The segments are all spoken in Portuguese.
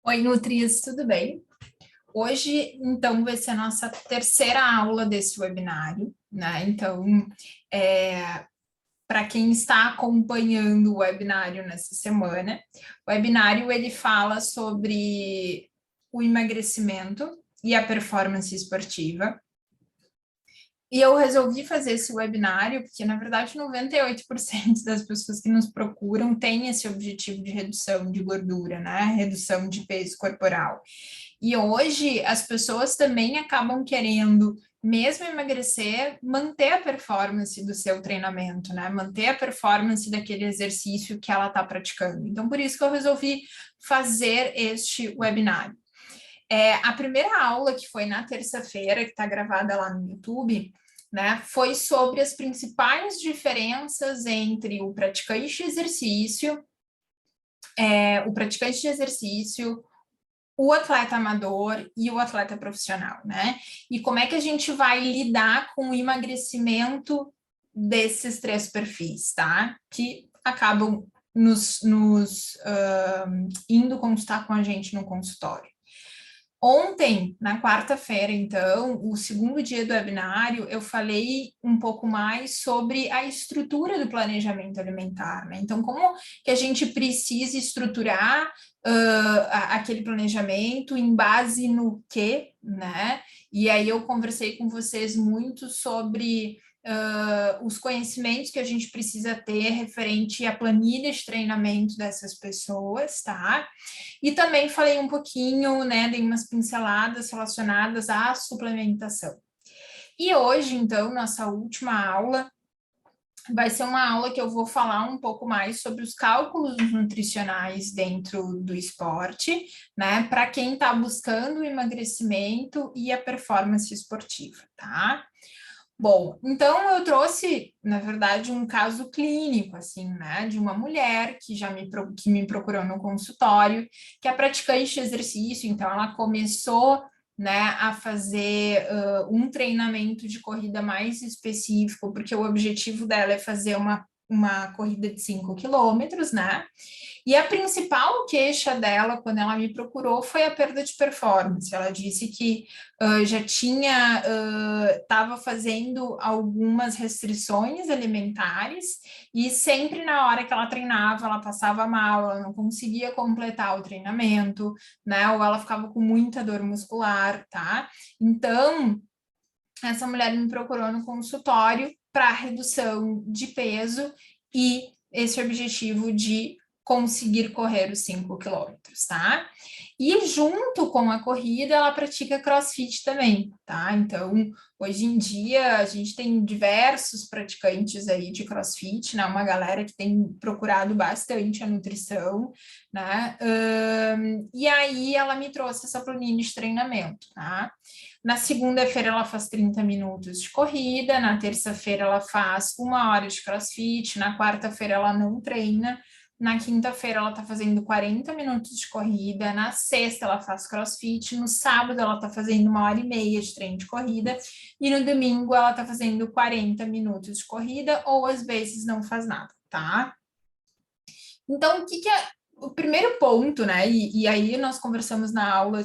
Oi, Nutris, tudo bem? Hoje, então, vai ser a nossa terceira aula desse webinário, né? Então, para quem está acompanhando o webinário nessa semana, o webinário ele fala sobre o emagrecimento e a performance esportiva. E eu resolvi fazer esse webinário porque, na verdade, 98% das pessoas que nos procuram têm esse objetivo de redução de gordura, né? Redução de peso corporal. E hoje as pessoas também acabam querendo, mesmo emagrecer, manter a performance do seu treinamento, né? Manter a performance daquele exercício que ela está praticando. Então, por isso que eu resolvi fazer este webinário. A primeira aula, que foi na terça-feira, que está gravada lá no YouTube, né, foi sobre as principais diferenças entre o praticante de exercício, o atleta amador e o atleta profissional, né? E como é que a gente vai lidar com o emagrecimento desses três perfis, tá? Que acabam indo consultar com a gente no consultório. Ontem, na quarta-feira, então, o segundo dia do webinário, eu falei um pouco mais sobre a estrutura do planejamento alimentar, né? Então, como que a gente precisa estruturar aquele planejamento em base no quê, né? E aí eu conversei com vocês muito sobre os conhecimentos que a gente precisa ter referente à planilha de treinamento dessas pessoas, tá? E também falei um pouquinho, né, de umas pinceladas relacionadas à suplementação. E hoje, então, nossa última aula vai ser uma aula que eu vou falar um pouco mais sobre os cálculos nutricionais dentro do esporte, né, para quem está buscando o emagrecimento e a performance esportiva, tá? Bom, então eu trouxe, na verdade, um caso clínico, assim, né, de uma mulher que que me procurou no consultório, que é praticante de exercício, então ela começou, né, a fazer um treinamento de corrida mais específico, porque o objetivo dela é fazer uma corrida de 5 quilômetros, né? E a principal queixa dela, quando ela me procurou, foi a perda de performance. Ela disse que já estava fazendo algumas restrições alimentares e sempre na hora que ela treinava, ela passava mal, ela não conseguia completar o treinamento, né? Ou ela ficava com muita dor muscular, tá? Então, essa mulher me procurou no consultório para redução de peso e esse objetivo de conseguir correr os 5 quilômetros, tá? E junto com a corrida, ela pratica CrossFit também, tá? Então, hoje em dia, a gente tem diversos praticantes aí de CrossFit, né? Uma galera que tem procurado bastante a nutrição, né? E aí, ela me trouxe essa planilha de treinamento, tá? Na segunda-feira ela faz 30 minutos de corrida, na terça-feira ela faz 1 hora de CrossFit, na quarta-feira ela não treina, na quinta-feira ela tá fazendo 40 minutos de corrida, na sexta ela faz CrossFit, no sábado ela tá fazendo 1 hora e meia de treino de corrida, e no domingo ela tá fazendo 40 minutos de corrida, ou às vezes não faz nada, tá? Então, o que que é o primeiro ponto, né? E aí nós conversamos na aula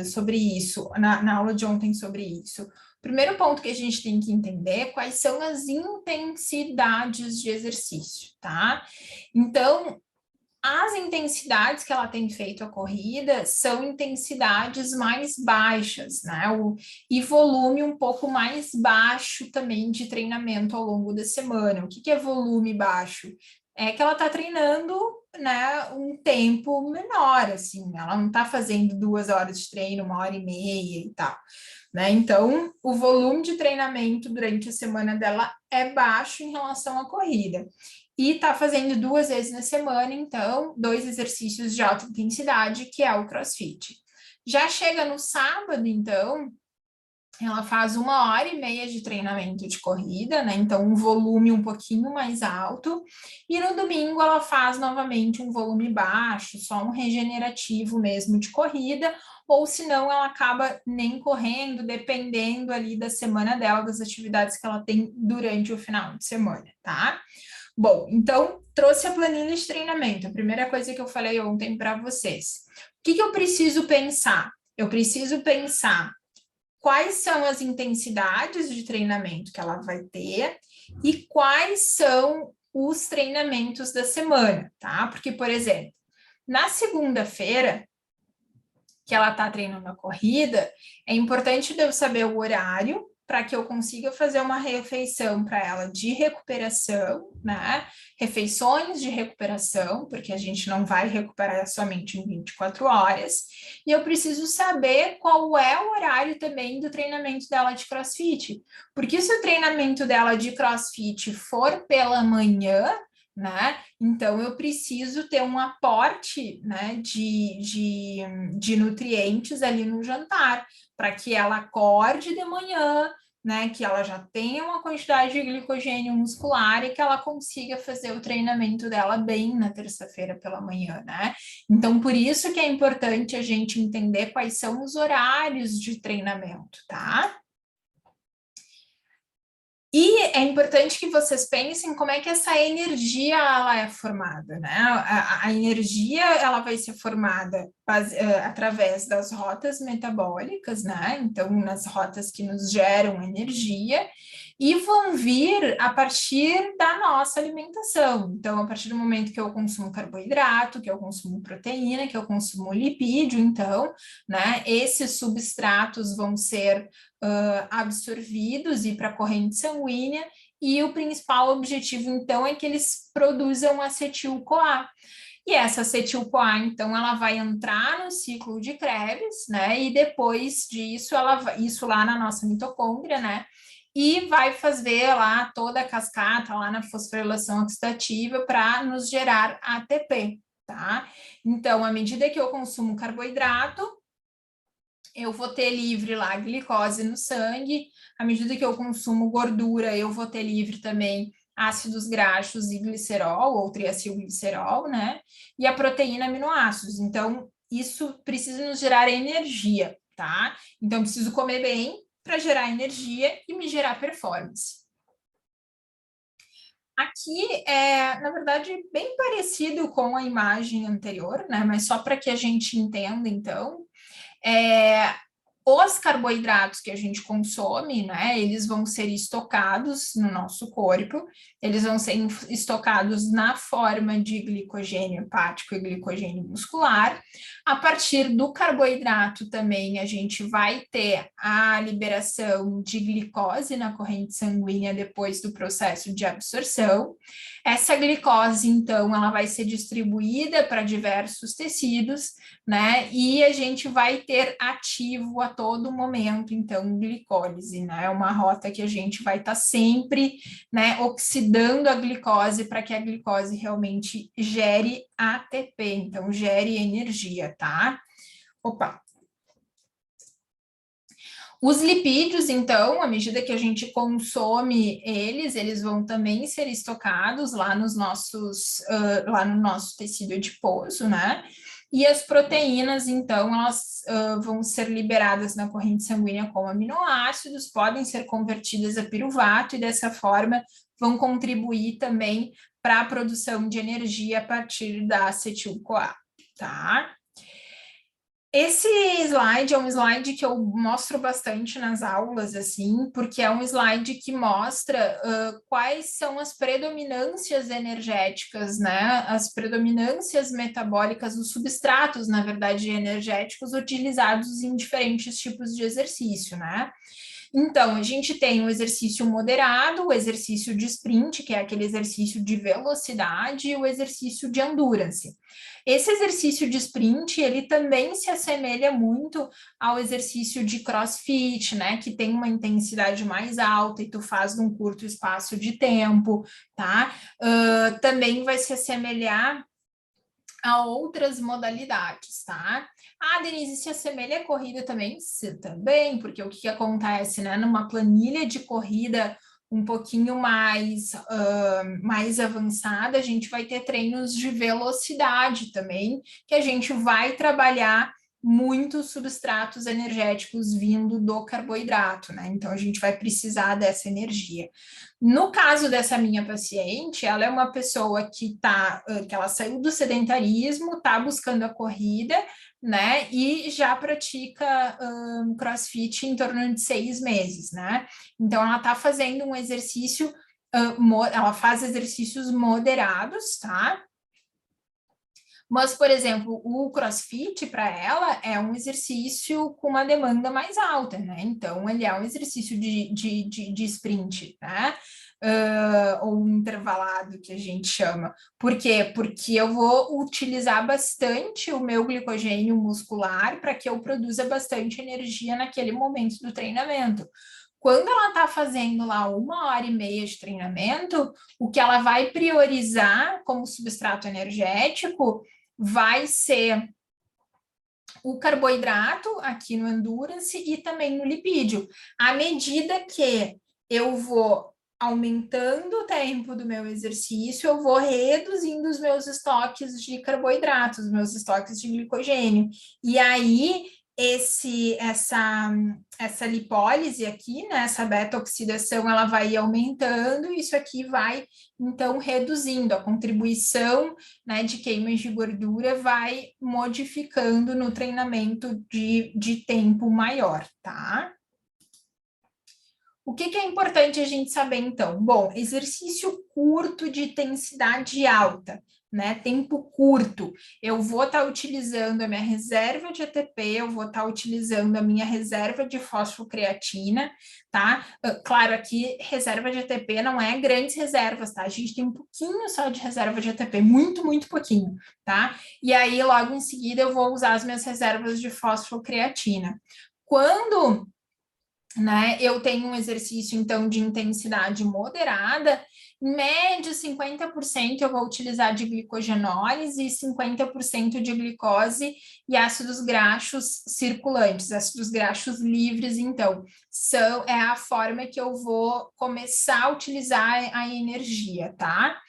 sobre isso, na aula de ontem sobre isso. O primeiro ponto que a gente tem que entender é quais são as intensidades de exercício, tá? Então, as intensidades que ela tem feito a corrida são intensidades mais baixas, né? E volume um pouco mais baixo também de treinamento ao longo da semana. O que que é volume baixo? É que ela está treinando, né, um tempo menor, assim, ela não está fazendo 2 horas de treino, 1 hora e meia e tal, né? Então, o volume de treinamento durante a semana dela é baixo em relação à corrida. E está fazendo 2 vezes na semana, então, 2 exercícios de alta intensidade, que é o CrossFit. Já chega no sábado, então, ela faz 1 hora e meia de treinamento de corrida, né? Então, um volume um pouquinho mais alto. E no domingo, ela faz novamente um volume baixo, só um regenerativo mesmo de corrida, ou senão ela acaba nem correndo, dependendo ali da semana dela, das atividades que ela tem durante o final de semana, tá? Bom, então trouxe a planilha de treinamento. A primeira coisa que eu falei ontem para vocês. O que eu preciso pensar? Eu preciso pensar quais são as intensidades de treinamento que ela vai ter e quais são os treinamentos da semana, tá? Porque, por exemplo, na segunda-feira, que ela está treinando a corrida, é importante eu saber o horário para que eu consiga fazer uma refeição para ela de recuperação, né? Refeições de recuperação, porque a gente não vai recuperar somente em 24 horas. E eu preciso saber qual é o horário também do treinamento dela de CrossFit. Porque se o treinamento dela de CrossFit for pela manhã, né? Então, eu preciso ter um aporte, né, de nutrientes ali no jantar, para que ela acorde de manhã, né, que ela já tenha uma quantidade de glicogênio muscular e que ela consiga fazer o treinamento dela bem na terça-feira pela manhã, né? Então, por isso que é importante a gente entender quais são os horários de treinamento, tá? E é importante que vocês pensem como é que essa energia ela é formada, né? A energia ela vai ser formada através das rotas metabólicas, né? Então, nas rotas que nos geram energia, e vão vir a partir da nossa alimentação. Então, a partir do momento que eu consumo carboidrato, que eu consumo proteína, que eu consumo lipídio, então, né? Esses substratos vão ser absorvidos e para a corrente sanguínea, e o principal objetivo, então, é que eles produzam acetil-CoA. E essa acetil-CoA, então, ela vai entrar no ciclo de Krebs, né? E depois disso, isso lá na nossa mitocôndria, né? E vai fazer lá toda a cascata lá na fosforilação oxidativa para nos gerar ATP, tá? Então, à medida que eu consumo carboidrato, eu vou ter livre lá glicose no sangue, à medida que eu consumo gordura, eu vou ter livre também ácidos graxos e glicerol, ou triacilglicerol, né? E a proteína aminoácidos. Então, isso precisa nos gerar energia, tá? Então, preciso comer bem para gerar energia e me gerar performance. Aqui é, na verdade, bem parecido com a imagem anterior, né? Mas só para que a gente entenda, então, é, os carboidratos que a gente consome, né, eles vão ser estocados no nosso corpo, eles vão ser estocados na forma de glicogênio hepático e glicogênio muscular. A partir do carboidrato também a gente vai ter a liberação de glicose na corrente sanguínea depois do processo de absorção. Essa glicose, então, ela vai ser distribuída para diversos tecidos, né? E a gente vai ter ativo a todo momento, então, glicólise, né? É uma rota que a gente vai estar sempre, né, oxidando a glicose para que a glicose realmente gere ATP, então gere energia, tá? Opa! Os lipídios, então, à medida que a gente consome eles vão também ser estocados lá nos nossos, lá no nosso tecido adiposo, né? E as proteínas, então, elas vão ser liberadas na corrente sanguínea como aminoácidos, podem ser convertidas a piruvato e dessa forma vão contribuir também para a produção de energia a partir da acetil-CoA, tá? Esse slide é um slide que eu mostro bastante nas aulas, assim, porque é um slide que mostra quais são as predominâncias energéticas, né? As predominâncias metabólicas, os substratos, na verdade, energéticos utilizados em diferentes tipos de exercício, né? Então, a gente tem o exercício moderado, o exercício de sprint, que é aquele exercício de velocidade, e o exercício de endurance. Esse exercício de sprint, ele também se assemelha muito ao exercício de CrossFit, né? Que tem uma intensidade mais alta e tu faz num curto espaço de tempo, tá? Também vai se assemelhar a outras modalidades, tá? Ah, Denise, se assemelha a corrida também? Sim, também, porque o que acontece, né? Numa planilha de corrida um pouquinho mais avançada, a gente vai ter treinos de velocidade também, que a gente vai trabalhar muitos substratos energéticos vindo do carboidrato, né? Então a gente vai precisar dessa energia. No caso dessa minha paciente, ela é uma pessoa que ela saiu do sedentarismo, está buscando a corrida, né? E já pratica CrossFit em torno de 6 meses, né? Então ela está fazendo um exercício, ela faz exercícios moderados, tá? Mas, por exemplo, o CrossFit para ela é um exercício com uma demanda mais alta, né? Então, ele é um exercício de sprint, né? Ou um intervalado que a gente chama. Por quê? Porque eu vou utilizar bastante o meu glicogênio muscular para que eu produza bastante energia naquele momento do treinamento. Quando ela está fazendo lá 1 hora e meia de treinamento, o que ela vai priorizar como substrato energético vai ser o carboidrato aqui no Endurance e também no lipídio. À medida que eu vou aumentando o tempo do meu exercício, eu vou reduzindo os meus estoques de carboidratos, meus estoques de glicogênio. E aí essa lipólise aqui, né, essa beta-oxidação, ela vai aumentando, e isso aqui vai, então, reduzindo a contribuição, né, de queimas de gordura, vai modificando no treinamento de tempo maior, tá? O que é importante a gente saber, então? Bom, exercício curto de intensidade alta, né? Tempo curto. Eu vou estar utilizando a minha reserva de ATP, eu vou estar utilizando a minha reserva de fosfocreatina, tá? Claro, aqui reserva de ATP não é grandes reservas, tá? A gente tem um pouquinho só de reserva de ATP, muito, muito pouquinho, tá? E aí, logo em seguida, eu vou usar as minhas reservas de fosfocreatina. Quando, né, eu tenho um exercício, então, de intensidade moderada, em média, 50% eu vou utilizar de glicogenólise e 50% de glicose e ácidos graxos circulantes, ácidos graxos livres, então, é a forma que eu vou começar a utilizar a energia, tá?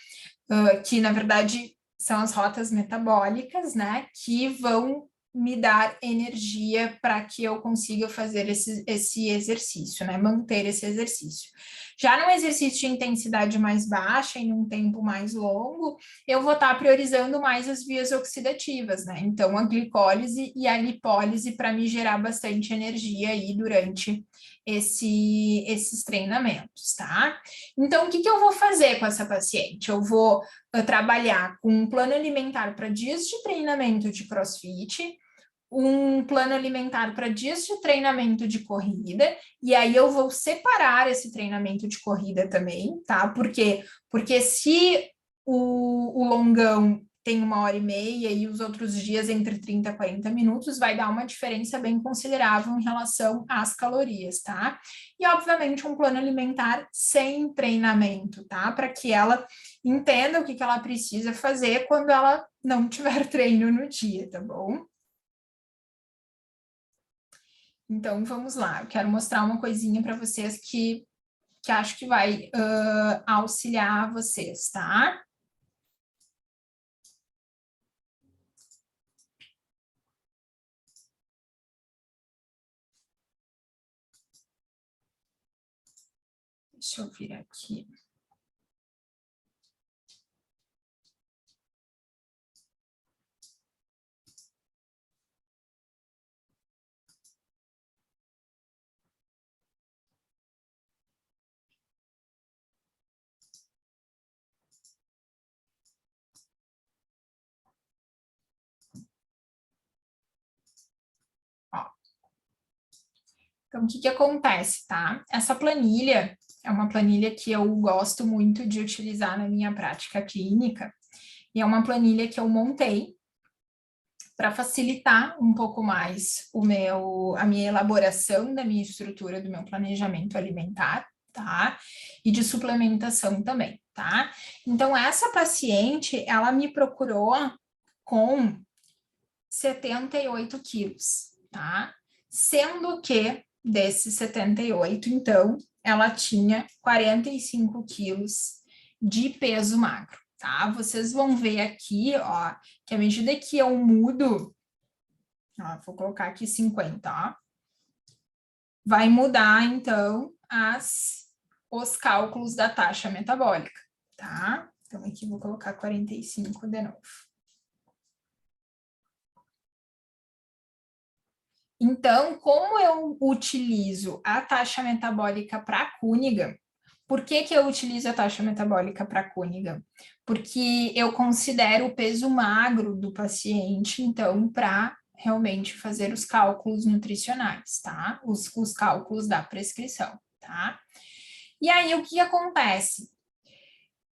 Que, na verdade, são as rotas metabólicas, né, que vão me dar energia para que eu consiga fazer esse exercício, né? Manter esse exercício. Já no exercício de intensidade mais baixa e num tempo mais longo, eu vou estar priorizando mais as vias oxidativas, né? Então, a glicólise e a lipólise para me gerar bastante energia aí durante esses treinamentos, tá? Então, o que eu vou fazer com essa paciente? Eu vou trabalhar com um plano alimentar para dias de treinamento de CrossFit, um plano alimentar para dias de treinamento de corrida, e aí eu vou separar esse treinamento de corrida também, tá? Porque se o longão tem 1 hora e meia e os outros dias entre 30 e 40 minutos, vai dar uma diferença bem considerável em relação às calorias, tá? E, obviamente, um plano alimentar sem treinamento, tá? Para que ela entenda o que ela precisa fazer quando ela não tiver treino no dia, tá bom? Então, vamos lá. Eu quero mostrar uma coisinha para vocês que acho que vai auxiliar vocês, tá? Deixa eu vir aqui. Então, o que acontece, tá? Essa planilha é uma planilha que eu gosto muito de utilizar na minha prática clínica, e é uma planilha que eu montei para facilitar um pouco mais a minha elaboração da minha estrutura do meu planejamento alimentar, tá? E de suplementação também, tá? Então, essa paciente, ela me procurou com 78 quilos, tá? Sendo que desses 78, então, ela tinha 45 quilos de peso magro, tá? Vocês vão ver aqui, ó, que à medida que eu mudo Ó, vou colocar aqui 50, ó. Vai mudar, então, os cálculos da taxa metabólica, tá? Então, aqui vou colocar 45 de novo. Então, como eu utilizo a taxa metabólica para Cunningham, por que eu utilizo a taxa metabólica para Cunningham? Porque eu considero o peso magro do paciente, então, para realmente fazer os cálculos nutricionais, tá? Os cálculos da prescrição, tá? E aí, o que acontece?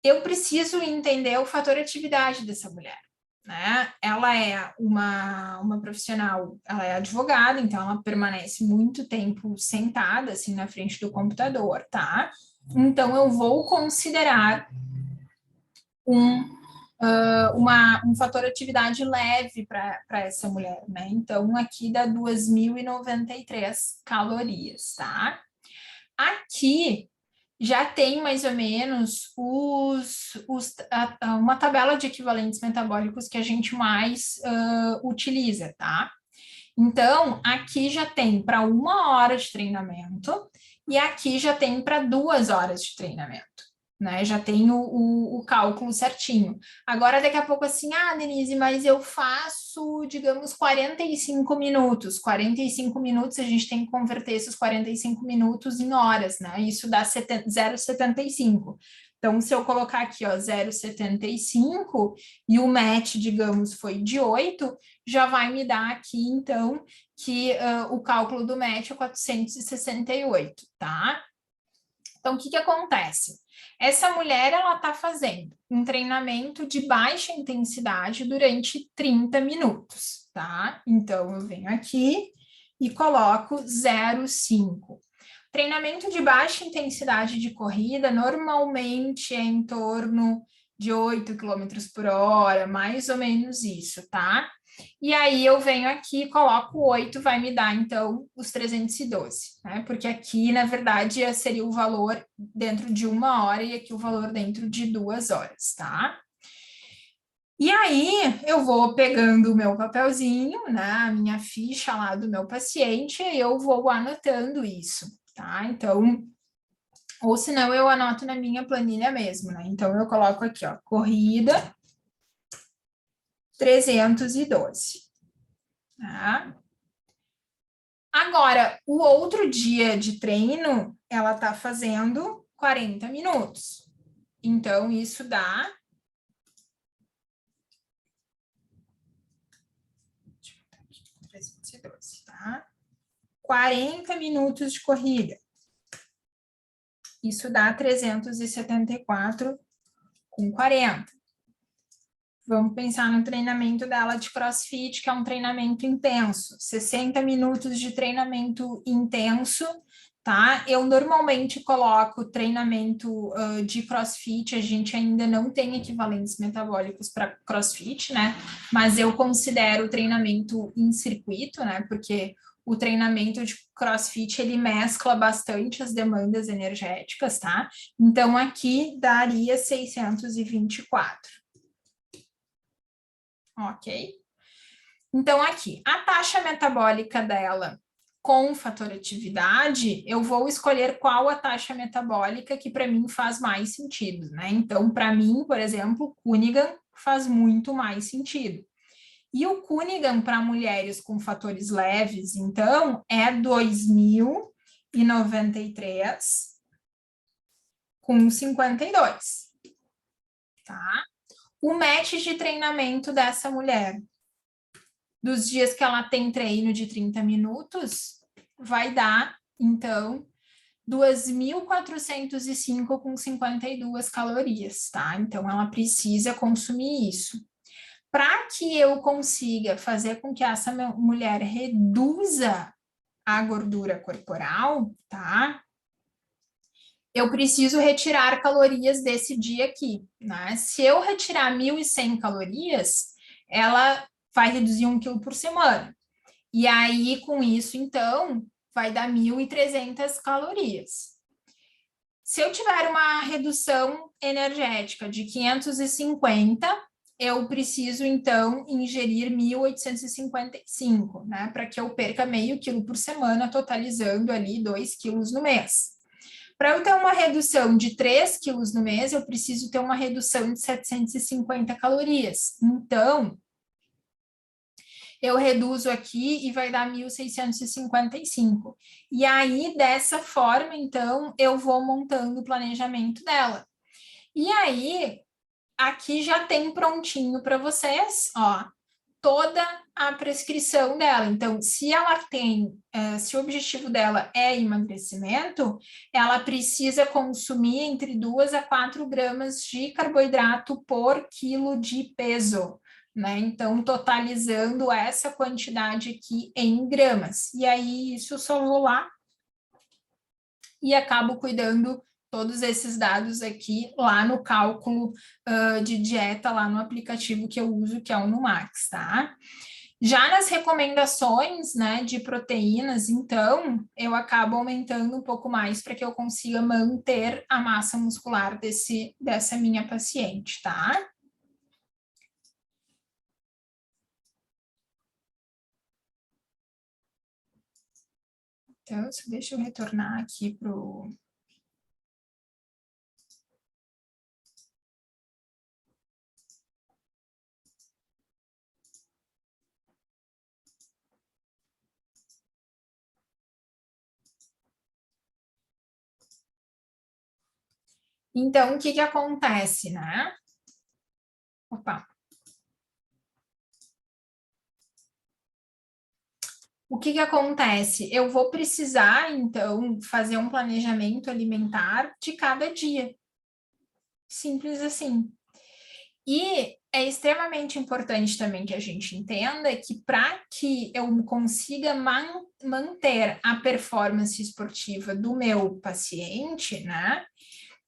Eu preciso entender o fator atividade dessa mulher, né? Ela é uma profissional, ela é advogada, então ela permanece muito tempo sentada, assim, na frente do computador, tá? Então, eu vou considerar um fator atividade leve para essa mulher, né? Então, aqui dá 2.093 calorias, tá? Aqui já tem mais ou menos uma tabela de equivalentes metabólicos que a gente mais utiliza, tá? Então, aqui já tem para 1 hora de treinamento e aqui já tem para 2 horas de treinamento, né? Já tem o cálculo certinho. Agora, daqui a pouco, assim, Denise, mas eu faço, digamos, 45 minutos. 45 minutos, a gente tem que converter esses 45 minutos em horas, né? Isso dá 0,75. Então, se eu colocar aqui, ó, 0,75 e o match, digamos, foi de 8, já vai me dar aqui, então, que o cálculo do match é 468, tá? Então, o que acontece? Essa mulher, ela está fazendo um treinamento de baixa intensidade durante 30 minutos, tá? Então, eu venho aqui e coloco 0,5. Treinamento de baixa intensidade de corrida normalmente é em torno de 8 km por hora, mais ou menos isso, tá? E aí eu venho aqui, coloco 8, vai me dar, então, os 312, né? Porque aqui, na verdade, seria o valor dentro de 1 hora e aqui o valor dentro de 2 horas, tá? E aí eu vou pegando o meu papelzinho, né? A minha ficha lá do meu paciente e eu vou anotando isso, tá? Então, ou senão eu anoto na minha planilha mesmo, né? Então, eu coloco aqui, ó, corrida 312. Tá? Agora, o outro dia de treino, ela tá fazendo 40 minutos. Então, isso dá. Deixa eu botar aqui, 312, tá? 40 minutos de corrida. Isso dá 374 com 40. Vamos pensar no treinamento dela de CrossFit, que é um treinamento intenso. 60 minutos de treinamento intenso, tá? Eu normalmente coloco treinamento de CrossFit, a gente ainda não tem equivalentes metabólicos para CrossFit, né? Mas eu considero o treinamento em circuito, né? Porque o treinamento de CrossFit, ele mescla bastante as demandas energéticas, tá? Então, aqui daria 624. Ok? Então, aqui, a taxa metabólica dela com fator atividade, eu vou escolher qual a taxa metabólica que para mim faz mais sentido, né? Então, para mim, por exemplo, Cunningham faz muito mais sentido. E o Cunningham para mulheres com fatores leves, então, é 2.093 com 52, tá? O match de treinamento dessa mulher dos dias que ela tem treino de 30 minutos, vai dar, então, 2.405 com 52 calorias, tá? Então, ela precisa consumir isso. Para que eu consiga fazer com que essa mulher reduza a gordura corporal, tá? Eu preciso retirar calorias desse dia aqui, né? Se eu retirar 1.100 calorias, ela vai reduzir 1 quilo por semana. E aí, com isso, então, vai dar 1.300 calorias. Se eu tiver uma redução energética de 550, eu preciso, então, ingerir 1.855, né? Para que eu perca meio quilo por semana, totalizando ali 2 quilos no mês. Para eu ter uma redução de 3 quilos no mês, eu preciso ter uma redução de 750 calorias. Então, eu reduzo aqui e vai dar 1.655. E aí, dessa forma, então, eu vou montando o planejamento dela. E aí, aqui já tem prontinho para vocês, ó, toda a prescrição dela. Então, se ela tem, se o objetivo dela é emagrecimento, ela precisa consumir entre 2 a 4 gramas de carboidrato por quilo de peso, né? Então, totalizando essa quantidade aqui em gramas. E aí, isso eu só vou lá e acabo cuidando todos esses dados aqui lá no cálculo de dieta, lá no aplicativo que eu uso, que é o Numax, tá? Já nas recomendações, né, de proteínas, então, eu acabo aumentando um pouco mais para que eu consiga manter a massa muscular dessa minha paciente, tá? Então, deixa eu retornar aqui para o... Então, o que que acontece, né? Opa. O que que acontece? Eu vou precisar, então, fazer um planejamento alimentar de cada dia. Simples assim. E é extremamente importante também que a gente entenda que para que eu consiga manter a performance esportiva do meu paciente, né?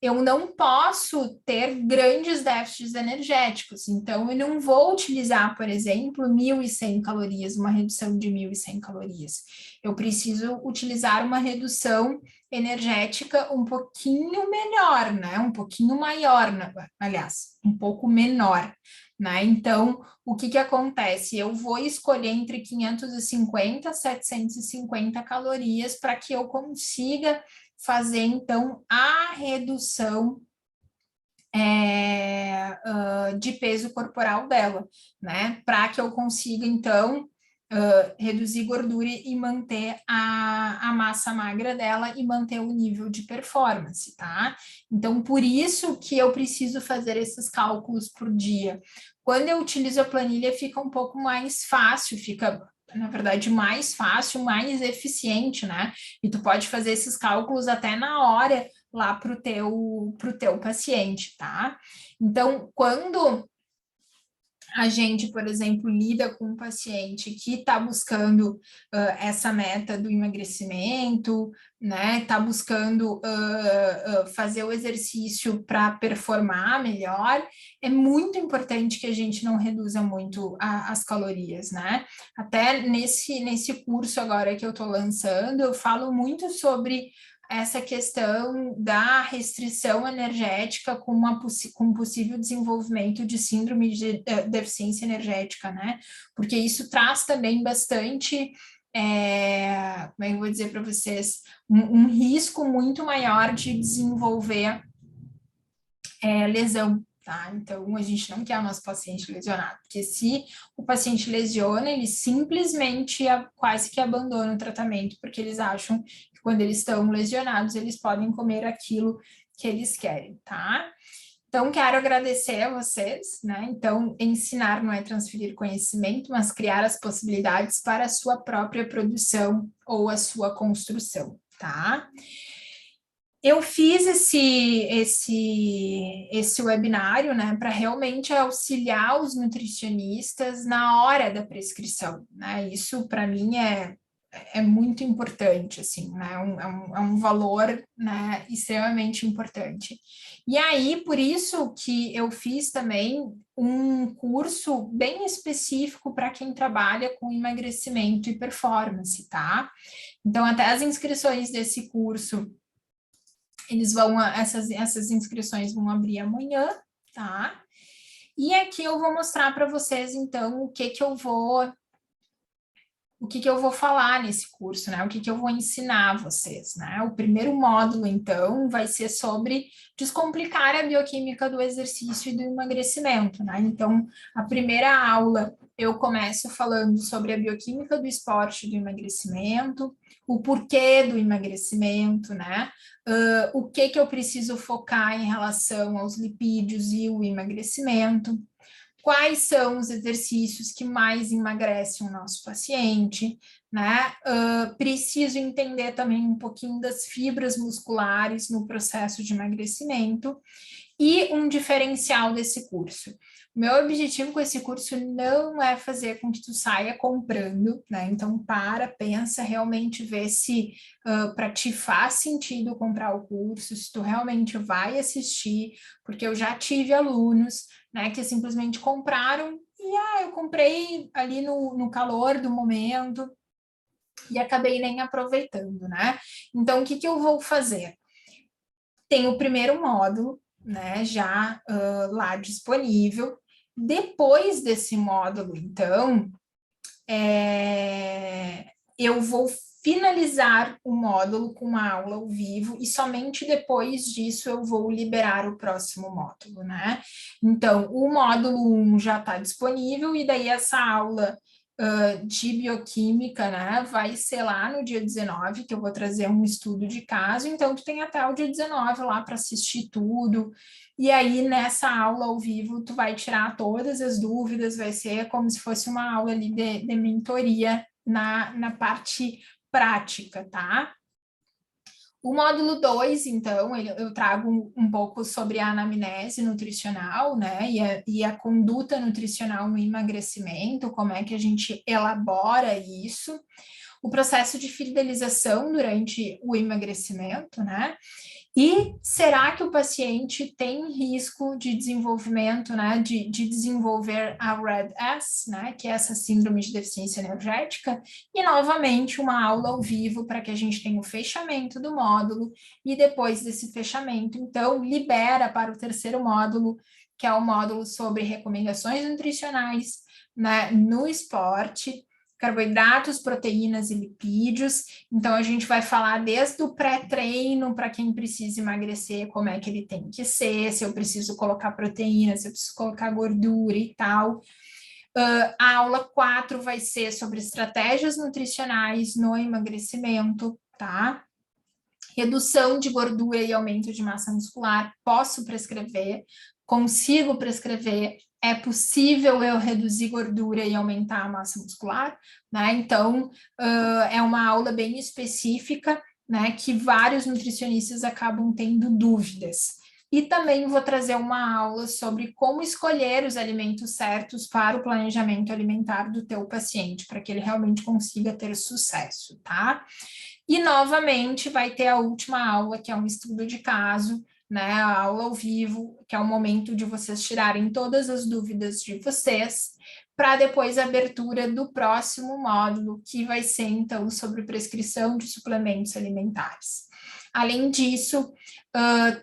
Eu não posso ter grandes déficits energéticos, então eu não vou utilizar, por exemplo, 1.100 calorias, uma redução de 1.100 calorias. Eu preciso utilizar uma redução energética um pouquinho melhor, né? Um pouquinho maior, aliás, um pouco menor, né? Então, o que que acontece? Eu vou escolher entre 550 e 750 calorias para que eu consiga fazer, então, a redução de peso corporal dela, né? Para que eu consiga, então, reduzir gordura e manter a massa magra dela e manter o nível de performance, tá? Então, por isso que eu preciso fazer esses cálculos por dia. Quando eu utilizo a planilha, fica um pouco mais fácil, fica na verdade, mais fácil, mais eficiente, né? E tu pode fazer esses cálculos até na hora lá para o teu paciente, tá? Então, quando a gente, por exemplo, lida com um paciente que está buscando essa meta do emagrecimento, né? Está buscando fazer o exercício para performar melhor, é muito importante que a gente não reduza muito as calorias, né? Até nesse curso agora que eu estou lançando, eu falo muito sobre essa questão da restrição energética com possível desenvolvimento de síndrome de deficiência energética, né? Porque isso traz também bastante, como é que eu vou dizer para vocês, um risco muito maior de desenvolver lesão. Tá? Então, a gente não quer o nosso paciente lesionado, porque se o paciente lesiona, ele simplesmente quase que abandona o tratamento, porque eles acham que quando eles estão lesionados, eles podem comer aquilo que eles querem, tá? Então, quero agradecer a vocês, né? Então, ensinar não é transferir conhecimento, mas criar as possibilidades para a sua própria produção ou a sua construção, tá? Eu fiz esse webinário, né, para realmente auxiliar os nutricionistas na hora da prescrição, né? Isso para mim é muito importante, assim, né? É um valor, né, extremamente importante. E aí, por isso que eu fiz também um curso bem específico para quem trabalha com emagrecimento e performance, tá? Então, até as inscrições desse curso essas inscrições vão abrir amanhã, tá? E aqui eu vou mostrar para vocês, então, o que que eu vou falar nesse curso, né? O que eu vou ensinar vocês, né? O primeiro módulo, então, vai ser sobre descomplicar a bioquímica do exercício e do emagrecimento, né? Então, a primeira aula eu começo falando sobre a bioquímica do esporte e do emagrecimento, o porquê do emagrecimento, né? O que eu preciso focar em relação aos lipídios e o emagrecimento. Quais são os exercícios que mais emagrecem o nosso paciente, né? Preciso entender também um pouquinho das fibras musculares no processo de emagrecimento e um diferencial desse curso. Meu objetivo com esse curso não é fazer com que tu saia comprando, né? Então, pensa, realmente vê se para ti faz sentido comprar o curso, se tu realmente vai assistir, porque eu já tive alunos, né, que simplesmente compraram e eu comprei ali no calor do momento e acabei nem aproveitando, né? Então, o que eu vou fazer? Tem o primeiro módulo, né, já lá disponível. Depois desse módulo, então, eu vou finalizar o módulo com uma aula ao vivo e somente depois disso eu vou liberar o próximo módulo, né? Então, o módulo 1 já está disponível e daí essa aula de bioquímica, né, vai ser lá no dia 19, que eu vou trazer um estudo de caso, então tu tem até o dia 19 lá para assistir tudo, e aí nessa aula ao vivo tu vai tirar todas as dúvidas, vai ser como se fosse uma aula ali de mentoria na parte prática, tá? O módulo 2, então, eu trago um pouco sobre a anamnese nutricional, né, e a conduta nutricional no emagrecimento, como é que a gente elabora isso, o processo de fidelização durante o emagrecimento, né, e será que o paciente tem risco de desenvolvimento, né, de desenvolver a RED-S, né, que é essa síndrome de deficiência energética? E, novamente, uma aula ao vivo para que a gente tenha o fechamento do módulo e, depois desse fechamento, então, libera para o terceiro módulo, que é o módulo sobre recomendações nutricionais, né, no esporte, carboidratos, proteínas e lipídios. Então, a gente vai falar desde o pré-treino, para quem precisa emagrecer, como é que ele tem que ser, se eu preciso colocar proteína, se eu preciso colocar gordura e tal. A aula 4 vai ser sobre estratégias nutricionais no emagrecimento, tá? Redução de gordura e aumento de massa muscular, posso prescrever, consigo prescrever, é possível eu reduzir gordura e aumentar a massa muscular, né? Então, é uma aula bem específica, né, que vários nutricionistas acabam tendo dúvidas. E também vou trazer uma aula sobre como escolher os alimentos certos para o planejamento alimentar do teu paciente, para que ele realmente consiga ter sucesso, tá? E, novamente, vai ter a última aula, que é um estudo de caso, né, a aula ao vivo, que é o momento de vocês tirarem todas as dúvidas de vocês, para depois a abertura do próximo módulo, que vai ser, então, sobre prescrição de suplementos alimentares. Além disso,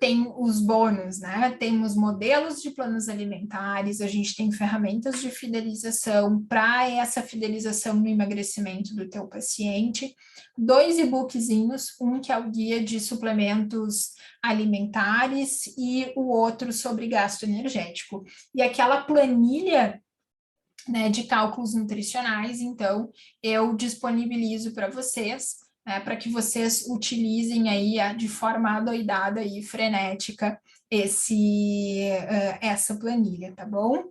tem os bônus, né? Temos modelos de planos alimentares, a gente tem ferramentas de fidelização para essa fidelização no emagrecimento do teu paciente, 2 e-bookzinhos, um que é o guia de suplementos alimentares e o outro sobre gasto energético. E aquela planilha, né, de cálculos nutricionais, então eu disponibilizo para vocês, né, para que vocês utilizem aí de forma adoidada e frenética essa planilha, tá bom?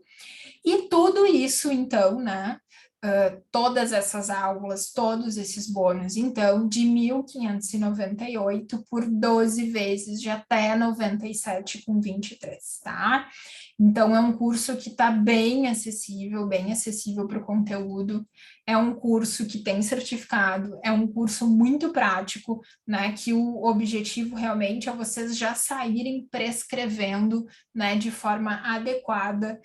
E tudo isso, então, né, todas essas aulas, todos esses bônus, então, de 1.598 por 12 vezes de até 97,23, tá? Então, é um curso que está bem acessível para o conteúdo, é um curso que tem certificado, é um curso muito prático, né, que o objetivo realmente é vocês já saírem prescrevendo, né, de forma adequada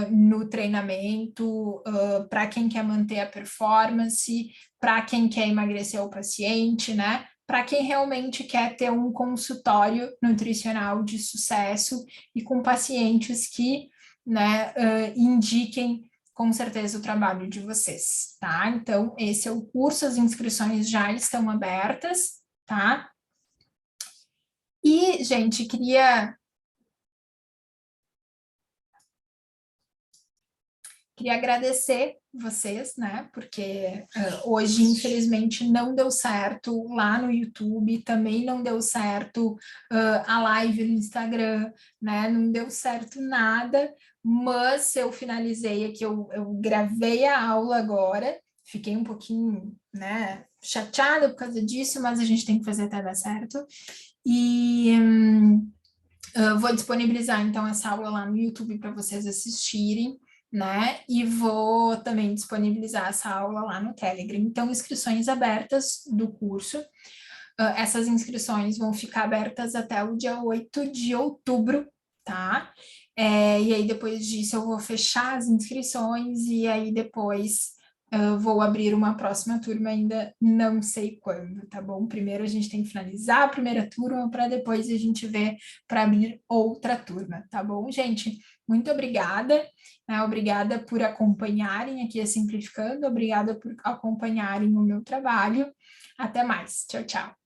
no treinamento, para quem quer manter a performance, para quem quer emagrecer o paciente, né? Para quem realmente quer ter um consultório nutricional de sucesso e com pacientes que né, indiquem com certeza o trabalho de vocês, tá? Então, esse é o curso, as inscrições já estão abertas, tá? E, gente, queria agradecer vocês, né? Porque hoje, infelizmente, não deu certo lá no YouTube, também não deu certo a live no Instagram, né? Não deu certo nada, mas eu finalizei aqui, eu gravei a aula agora, fiquei um pouquinho, né, chateada por causa disso, mas a gente tem que fazer até dar certo. E vou disponibilizar então essa aula lá no YouTube para vocês assistirem, né? E vou também disponibilizar essa aula lá no Telegram. Então, inscrições abertas do curso. Essas inscrições vão ficar abertas até o dia 8 de outubro, tá? E aí, depois disso, eu vou fechar as inscrições e aí depois vou abrir uma próxima turma, ainda não sei quando, tá bom? Primeiro a gente tem que finalizar a primeira turma para depois a gente ver para abrir outra turma, tá bom, gente? Muito obrigada, né? Obrigada por acompanharem aqui a Simplificando, obrigada por acompanharem o meu trabalho. Até mais. Tchau, tchau.